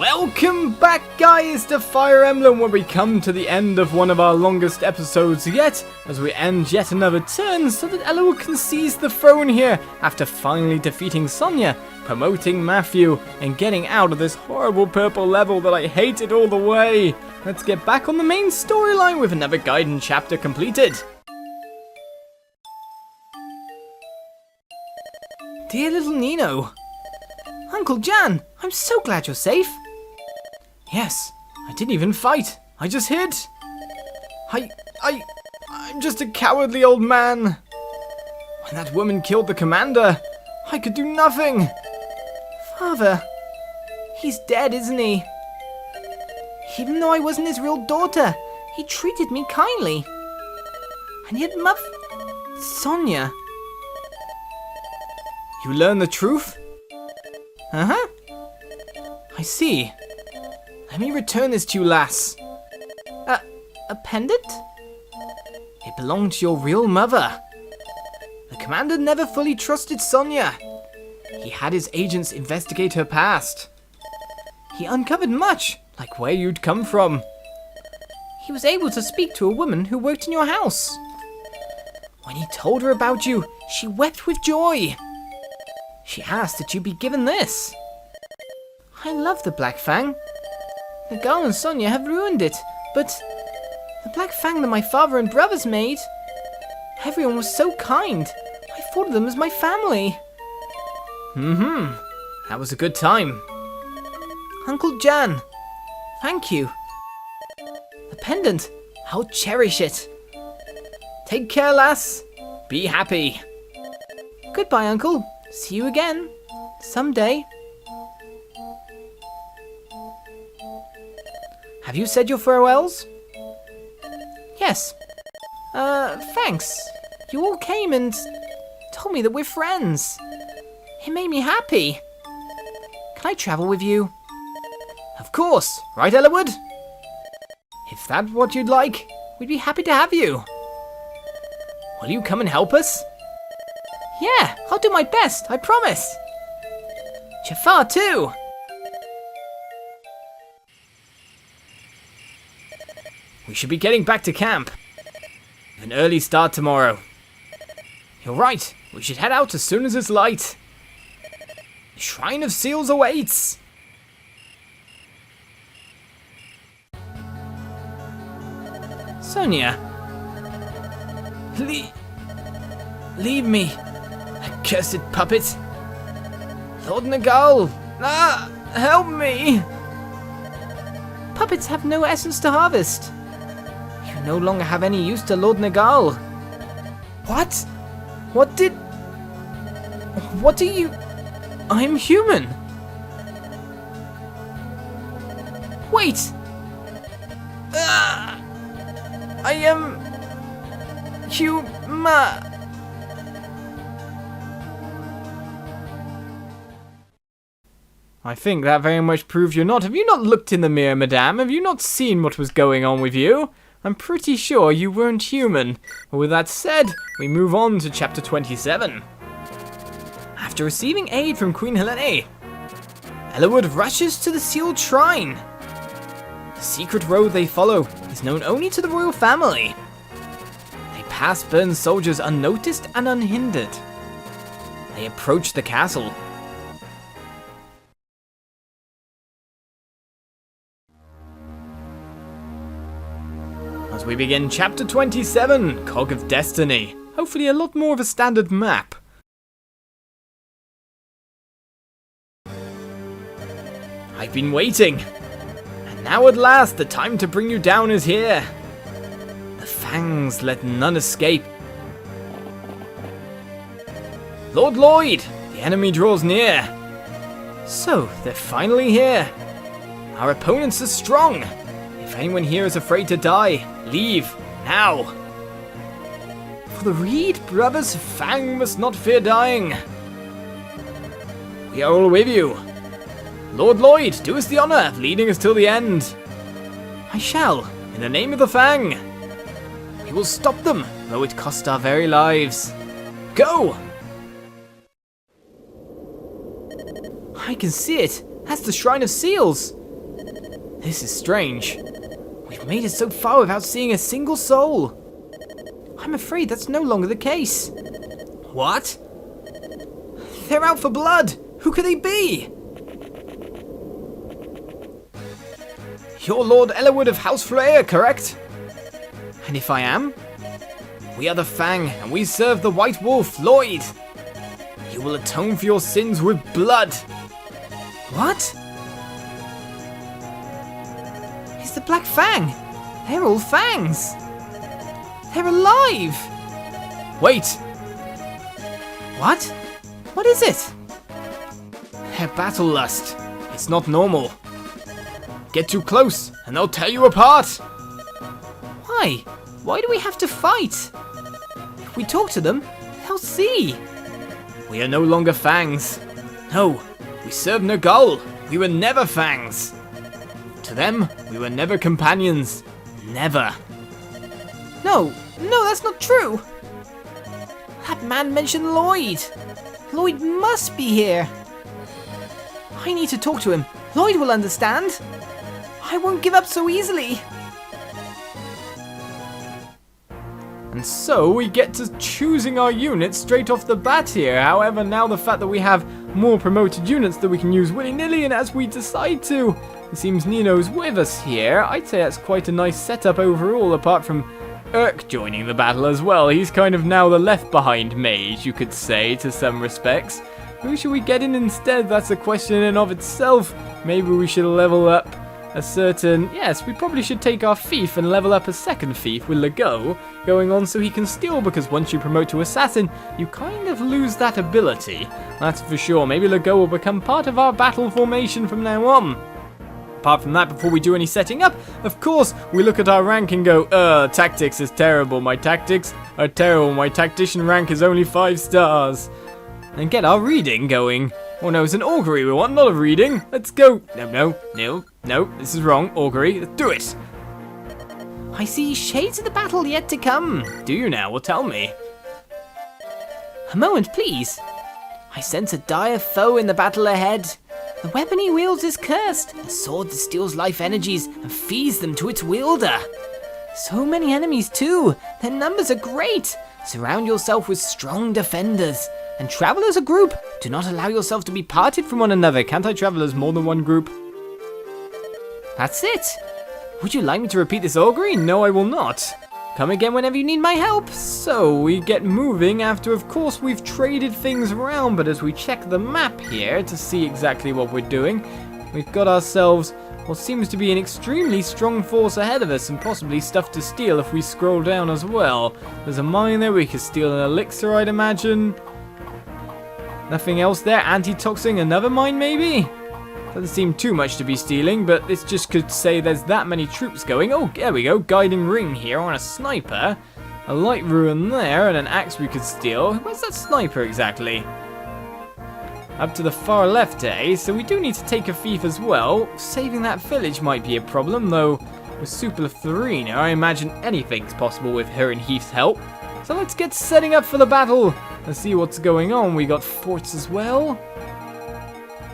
Welcome back, guys, to Fire Emblem, where we come to the end of one of our longest episodes yet, as we end yet another turn so that Lloyd can seize the throne here after finally defeating Sonia, promoting Matthew, and getting out of this horrible purple level that I hated all the way. Let's get back on the main storyline with another Gaiden chapter completed. Dear little Nino. Uncle Jan, I'm so glad you're safe. Yes, I didn't even fight. I just hid. I'm just a cowardly old man. When that woman killed the commander, I could do nothing. Father, he's dead, isn't he? Even though I wasn't his real daughter, he treated me kindly. And yet Sonia. You learn the truth? Uh-huh. I see. Let me return this to you, lass. A pendant? It belonged to your real mother. The commander never fully trusted Sonia. He had his agents investigate her past. He uncovered much, like where you'd come from. He was able to speak to a woman who worked in your house. When he told her about you, she wept with joy. She asked that you be given this. I love the Black Fang. The girl and Sonia have ruined it, but the Black Fang that my father and brothers made, everyone was so kind. I thought of them as my family. That was a good time. Uncle Jan, thank you. The pendant, I'll cherish it. Take care, lass. Be happy. Goodbye, Uncle. See you again. Someday. Have you said your farewells? Yes. Thanks. You all came and told me that we're friends. It made me happy. Can I travel with you? Of course. Right, Lloyd? If that's what you'd like, we'd be happy to have you. Will you come and help us? Yeah, I'll do my best, I promise. Jafar too. We should be getting back to camp. With an early start tomorrow. You're right, we should head out as soon as it's light. The Shrine of Seals awaits. Sonia. Leave me. Accursed puppet! Lord Nagal! Help me! Puppets have no essence to harvest. You no longer have any use to Lord Nagal. What? What do you... I'm human! Wait! I am... human... I think that very much proves you're not. Have you not looked in the mirror, madame? Have you not seen what was going on with you? I'm pretty sure you weren't human. But with that said, we move on to chapter 27. After receiving aid from Queen Helene, Lloyd rushes to the sealed shrine. The secret road they follow is known only to the royal family. They pass burned soldiers unnoticed and unhindered. They approach the castle. As we begin chapter 27, Cog of Destiny. Hopefully a lot more of a standard map. I've been waiting. And now at last the time to bring you down is here. The Fangs let none escape. Lord Lloyd, the enemy draws near. So, they're finally here. Our opponents are strong. If anyone here is afraid to die, leave, now. For the Reed brothers, Fang must not fear dying. We are all with you. Lord Lloyd, do us the honor of leading us till the end. I shall, in the name of the Fang. We will stop them, though it cost our very lives. Go! I can see it. That's the Shrine of Seals. This is strange. We've made it so far without seeing a single soul. I'm afraid that's no longer the case. What? They're out for blood! Who could they be? You're Lord Ellerwood of House Flare, correct? And if I am? We are the Fang, and we serve the White Wolf, Lloyd. You will atone for your sins with blood. What? It's the Black Fang. They're all fangs. They're alive. Wait. What? What is it? Their battle lust. It's not normal. Get too close, and they'll tear you apart. Why? Why do we have to fight? If we talk to them, they'll see. We are no longer fangs. No, we serve Nagul. We were never fangs. To them, we were never companions. Never. No, that's not true. That man mentioned Lloyd. Lloyd must be here. I need to talk to him. Lloyd will understand. I won't give up so easily. And so we get to choosing our units straight off the bat here. However, now the fact that we have more promoted units that we can use willy-nilly and as we decide to. It seems Nino's with us here. I'd say that's quite a nice setup overall, apart from Urk joining the battle as well. He's kind of now the left-behind mage, you could say, to some respects. Who should we get in instead? That's a question in and of itself. Maybe we should level up a certain... Yes, we probably should take our thief and level up a second thief with Lego going on so he can steal, because once you promote to assassin, you kind of lose that ability. That's for sure. Maybe Lego will become part of our battle formation from now on. Apart from that, before we do any setting up, of course, we look at our rank and go, tactics is terrible. My tactics are terrible. My tactician rank is only 5 stars. And get our reading going. Oh no, it's an augury we want, not a reading. Let's go. No, this is wrong. Augury, let's do it. I see shades of the battle yet to come. Do you now? Well, tell me. A moment, please. I sense a dire foe in the battle ahead. The weapon he wields is cursed, a sword that steals life energies and feeds them to its wielder. So many enemies too, their numbers are great. Surround yourself with strong defenders, and travel as a group. Do not allow yourself to be parted from one another. Can't I travel as more than one group? That's it. Would you like me to repeat this augury? No, I will not. Come again whenever you need my help. So we get moving after, of course, we've traded things around, but as we check the map here to see exactly what we're doing, we've got ourselves what seems to be an extremely strong force ahead of us, and possibly stuff to steal if we scroll down as well. There's a mine there, we could steal an elixir, I'd imagine. Nothing else there. Antitoxin, another mine maybe? Doesn't seem too much to be stealing, but this just could say there's that many troops going. Oh, there we go. Guiding ring here on a sniper. A light ruin there, and an axe we could steal. Where's that sniper exactly? Up to the far left, eh? So we do need to take a thief as well. Saving that village might be a problem, though. With Super Farina, I imagine anything's possible with her and Heath's help. So let's get setting up for the battle and see what's going on. We got forts as well.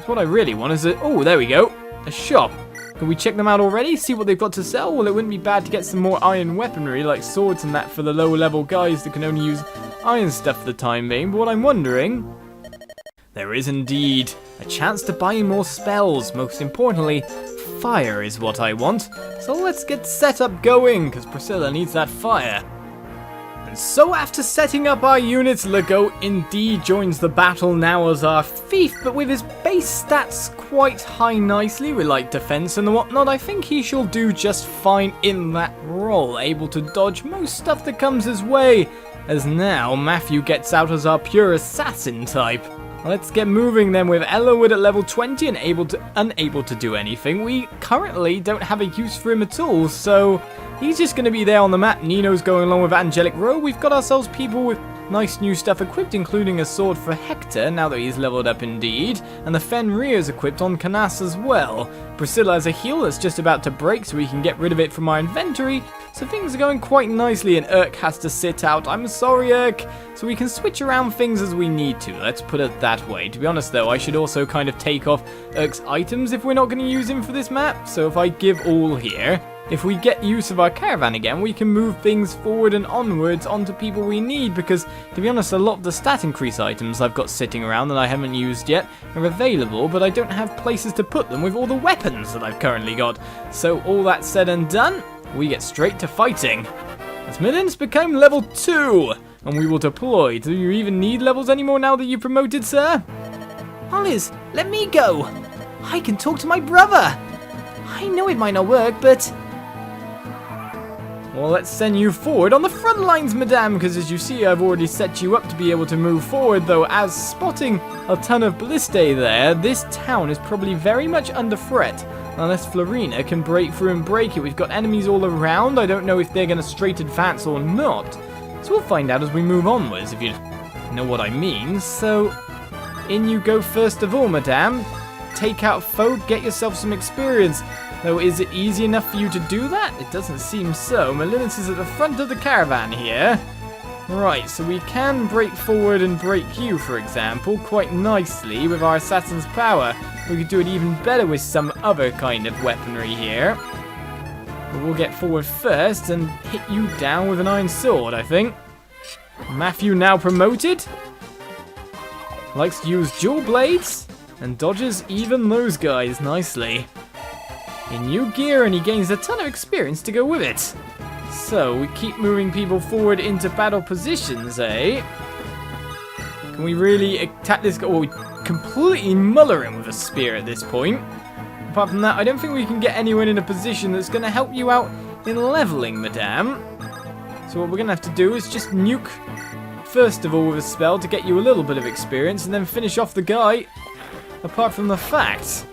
What I really want is oh, there we go. A shop. Can we check them out already? See what they've got to sell? Well, it wouldn't be bad to get some more iron weaponry, like swords and that for the lower level guys that can only use iron stuff for the time being. But what I'm wondering... There is indeed a chance to buy more spells. Most importantly, fire is what I want. So let's get set up going, because Priscilla needs that fire. So after setting up our units, Lego indeed joins the battle now as our thief, but with his base stats quite high nicely with like defense and whatnot, I think he shall do just fine in that role, able to dodge most stuff that comes his way, as now Matthew gets out as our pure assassin type. Let's get moving then with Ellerwood at level 20 and unable to do anything. We currently don't have a use for him at all, so he's just going to be there on the map. Nino's going along with Angelic Row. We've got ourselves people with nice new stuff equipped, including a sword for Hector, now that he's leveled up indeed, and the Fenrir is equipped on Canas as well. Priscilla has a heal that's just about to break, so we can get rid of it from our inventory, so things are going quite nicely, and Urk has to sit out. I'm sorry, Urk. So we can switch around things as we need to, let's put it that way. To be honest though, I should also kind of take off Urk's items if we're not going to use him for this map, so if I give all here, if we get use of our caravan again, we can move things forward and onwards onto people we need, because, to be honest, a lot of the stat increase items I've got sitting around that I haven't used yet are available, but I don't have places to put them with all the weapons that I've currently got. So all that said and done, we get straight to fighting. As minions become level 2, and we will deploy. Do you even need levels anymore now that you've promoted, sir? Oliz, let me go. I can talk to my brother. I know it might not work, but... Well, let's send you forward on the front lines, madame, because as you see, I've already set you up to be able to move forward, though as spotting a ton of ballistae there, this town is probably very much under threat, unless Florina can break through and break it. We've got enemies all around. I don't know if they're going to straight advance or not, so we'll find out as we move onwards, if you know what I mean. So, in you go first of all, madame. Take out foe, get yourself some experience. Though, is it easy enough for you to do that? It doesn't seem so. Malinas is at the front of the caravan here. Right, so we can break forward and break you, for example, quite nicely with our assassin's power. We could do it even better with some other kind of weaponry here. But we'll get forward first and hit you down with an iron sword, I think. Matthew now promoted. Likes to use dual blades and dodges even those guys nicely. In new gear, and he gains a ton of experience to go with it. So, we keep moving people forward into battle positions, eh? Can we really attack this guy? Oh, we completely muller him with a spear at this point. Apart from that, I don't think we can get anyone in a position that's going to help you out in leveling, madame. So what we're going to have to do is just nuke, first of all, with a spell to get you a little bit of experience, and then finish off the guy, apart from the fact...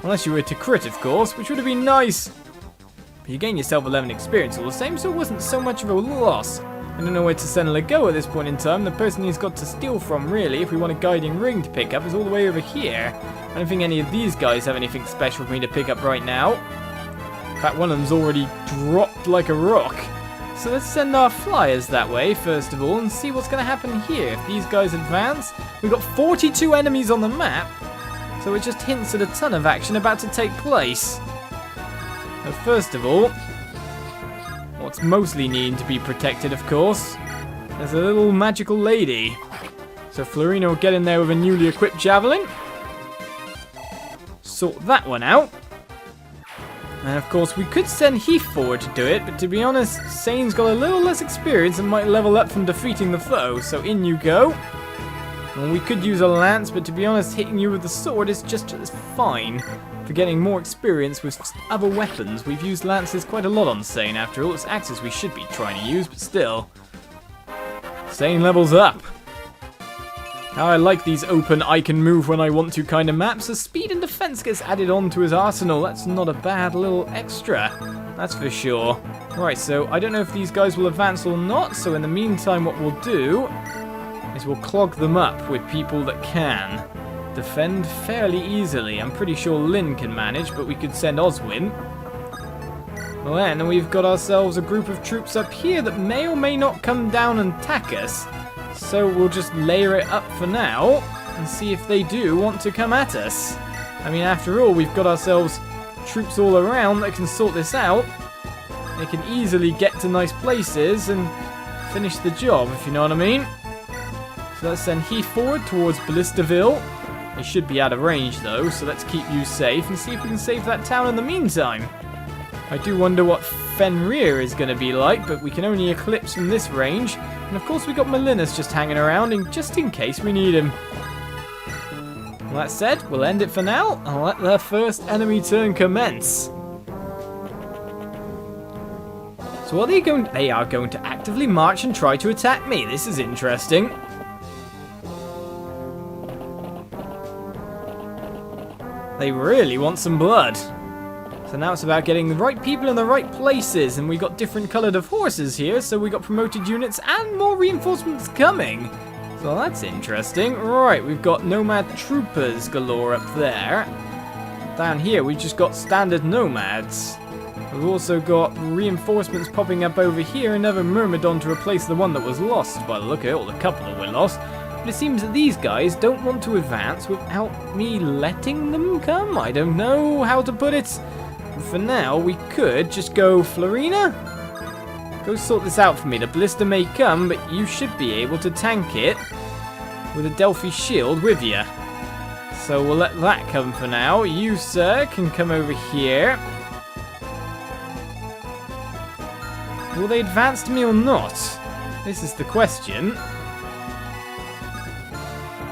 Unless you were to crit, of course, which would have been nice. But you gain yourself 11 experience all the same, so it wasn't so much of a loss. I don't know where to send Lego at this point in time. The person he's got to steal from, really, if we want a guiding ring to pick up, is all the way over here. I don't think any of these guys have anything special for me to pick up right now. In fact, one of them's already dropped like a rock. So let's send our flyers that way, first of all, and see what's going to happen here. If these guys advance, we've got 42 enemies on the map. So it just hints at a ton of action about to take place. But first of all, what's mostly needing to be protected, of course, there's a little magical lady. So Florina will get in there with a newly equipped javelin. Sort that one out. And of course, we could send Heath forward to do it, but to be honest, Sane's got a little less experience and might level up from defeating the foe. So in you go. Well, we could use a lance, but to be honest, hitting you with the sword is just as fine. For getting more experience with other weapons, we've used lances quite a lot on Sane after all. It's axes we should be trying to use, but still. Sane levels up. How I like these open I can move when I want to kind of maps. As speed and defense gets added on to his arsenal, that's not a bad little extra. That's for sure. Right, so I don't know if these guys will advance or not, so in the meantime what we'll do is we'll clog them up with people that can defend fairly easily. I'm pretty sure Lynn can manage, but we could send Oswin. Well, then we've got ourselves a group of troops up here that may or may not come down and attack us. So we'll just layer it up for now and see if they do want to come at us. I mean, after all, we've got ourselves troops all around that can sort this out. They can easily get to nice places and finish the job, if you know what I mean. So let's send Heath forward towards Ballistaville. They should be out of range though, so let's keep you safe and see if we can save that town in the meantime. I do wonder what Fenrir is going to be like, but we can only eclipse from this range. And of course we got Malinas just hanging around, and just in case we need him. Well, that said, we'll end it for now, and let the first enemy turn commence. So are they going? They are going to actively march and try to attack me. This is interesting. They really want some blood. So now it's about getting the right people in the right places, and we got different coloured of horses here, so we got promoted units and more reinforcements coming. So that's interesting. Right, we've got nomad troopers galore up there. Down here, we've just got standard nomads. We've also got reinforcements popping up over here, another myrmidon to replace the one that was lost, by the look of it, or the couple that were lost. But it seems that these guys don't want to advance without me letting them come. I don't know how to put it. For now, we could just go, Florina, go sort this out for me. The ballista may come, but you should be able to tank it with a Delphi shield with you. So we'll let that come for now. You, sir, can come over here. Will they advance to me or not? This is the question.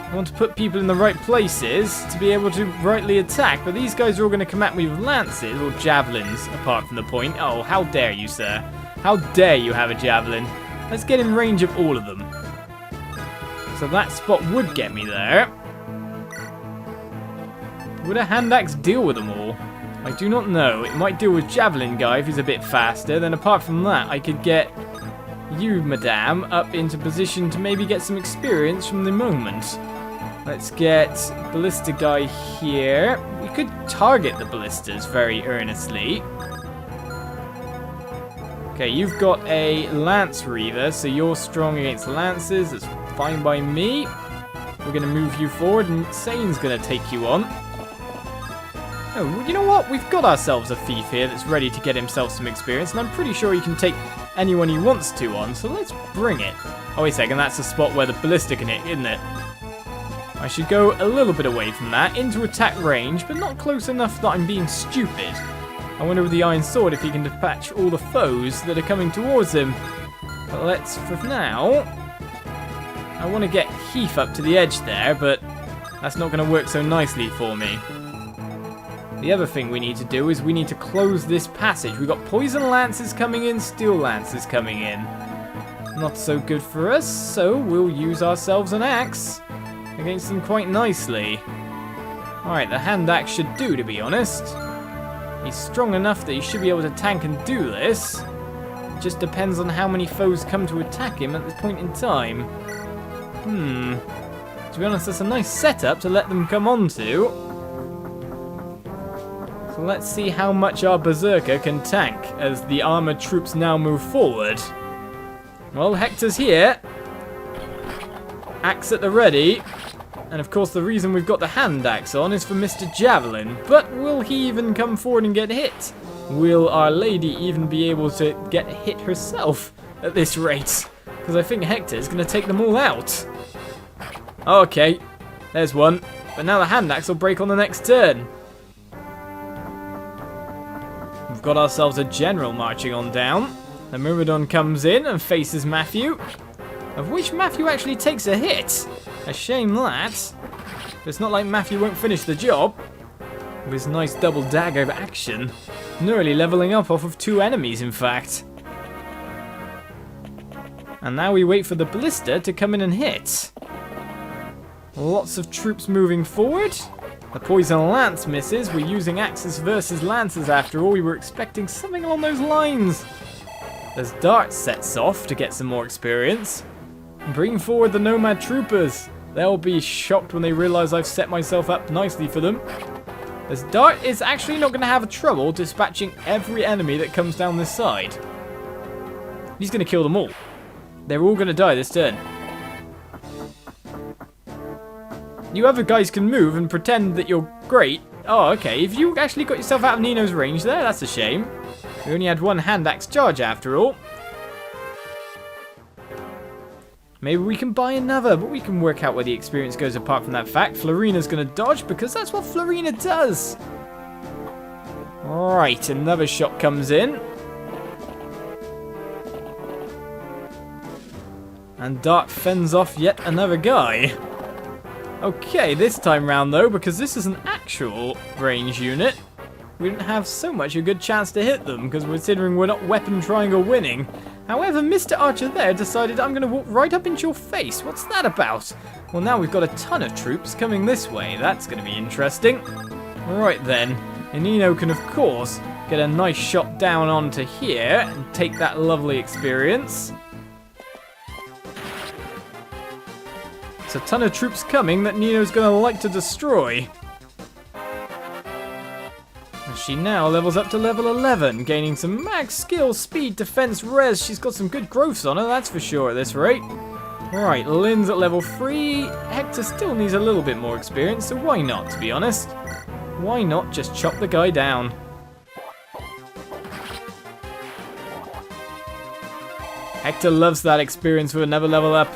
I want to put people in the right places to be able to rightly attack, but these guys are all going to come at me with lances or javelins, apart from the point. Oh, how dare you, sir. How dare you have a javelin. Let's get in range of all of them. So that spot would get me there. Would a hand axe deal with them all? I do not know. It might deal with javelin guy if he's a bit faster. Then apart from that, I could get you, madame, up into position to maybe get some experience from the moment. Let's get ballista guy here. We could target the ballistas very earnestly. Okay, you've got a lance reaver, so you're strong against lances. That's fine by me. We're going to move you forward, and Sane's going to take you on. Oh, you know what? We've got ourselves a thief here that's ready to get himself some experience, and I'm pretty sure he can take anyone he wants to on, so let's bring it. Oh, wait a second, that's the spot where the ballista can hit, isn't it? I should go a little bit away from that, into attack range, but not close enough that I'm being stupid. I wonder with the Iron Sword if he can dispatch all the foes that are coming towards him. But let's, for now, I want to get Heath up to the edge there, but that's not going to work so nicely for me. The other thing we need to do is we need to close this passage. We've got poison lances coming in, steel lances coming in. Not so good for us, so we'll use ourselves an axe against them quite nicely. Alright, the hand axe should do, to be honest. He's strong enough that he should be able to tank and do this. It just depends on how many foes come to attack him at this point in time. To be honest, that's a nice setup to let them come onto. So let's see how much our Berserker can tank as the armoured troops now move forward. Well, Hector's here. Axe at the ready. And of course the reason we've got the hand axe on is for Mr. Javelin. But will he even come forward and get hit? Will Our Lady even be able to get hit herself at this rate? Because I think Hector's going to take them all out. Okay, there's one. But now the hand axe will break on the next turn. We've got ourselves a general marching on down. The Myrmidon comes in and faces Matthew. Of which Matthew actually takes a hit. A shame that. But it's not like Matthew won't finish the job. With his nice double dagger action. Nearly leveling up off of 2 enemies, in fact. And now we wait for the ballista to come in and hit. Lots of troops moving forward. The poison lance misses. We're using axes versus lances after all. We were expecting something along those lines. As dart sets off to get some more experience. Bring forward the nomad troopers. They'll be shocked when they realize I've set myself up nicely for them. As dart is actually not going to have trouble dispatching every enemy that comes down this side. He's going to kill them all. They're all going to die this turn. You other guys can move and pretend that you're great. Oh, okay. If you actually got yourself out of Nino's range there, that's a shame. We only had one hand axe charge after all. Maybe we can buy another, but we can work out where the experience goes apart from that fact. Florina's going to dodge because that's what Florina does. Right, another shot comes in. And Dart fends off yet another guy. Okay, this time round though, because this is an actual range unit, we didn't have so much a good chance to hit them, because considering we're not weapon triangle winning. However, Mr. Archer there decided I'm going to walk right up into your face. What's that about? Well, now we've got a ton of troops coming this way. That's going to be interesting. Right then. And Nino can, of course, get a nice shot down onto here and take that lovely experience. It's a ton of troops coming that Nino's going to like to destroy. And she now levels up to level 11, gaining some max skill, speed, defense, res. She's got some good growths on her, that's for sure at this rate. Alright, Lynn's at level 3. Hector still needs a little bit more experience, so why not, to be honest? Why not just chop the guy down? Hector loves that experience with another level up.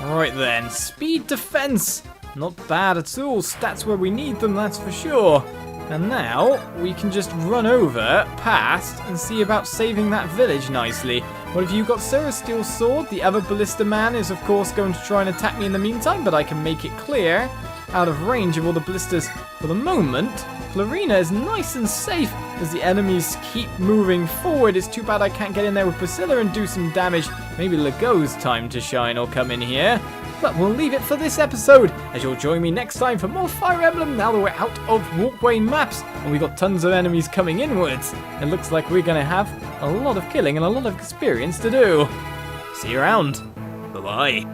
Alright then, speed, defense. Not bad at all. Stats where we need them, that's for sure. And now we can just run over, past, and see about saving that village nicely. What have you got, sir? A steel sword? The other ballista man is, of course, going to try and attack me in the meantime, but I can make it clear, out of range of all the ballistas for the moment. Clarina is nice and safe as the enemies keep moving forward. It's too bad I can't get in there with Priscilla and do some damage. Maybe Legault's time to shine or come in here. But we'll leave it for this episode, as you'll join me next time for more Fire Emblem now that we're out of walkway maps and we've got tons of enemies coming inwards. It looks like we're going to have a lot of killing and a lot of experience to do. See you around. Bye-bye.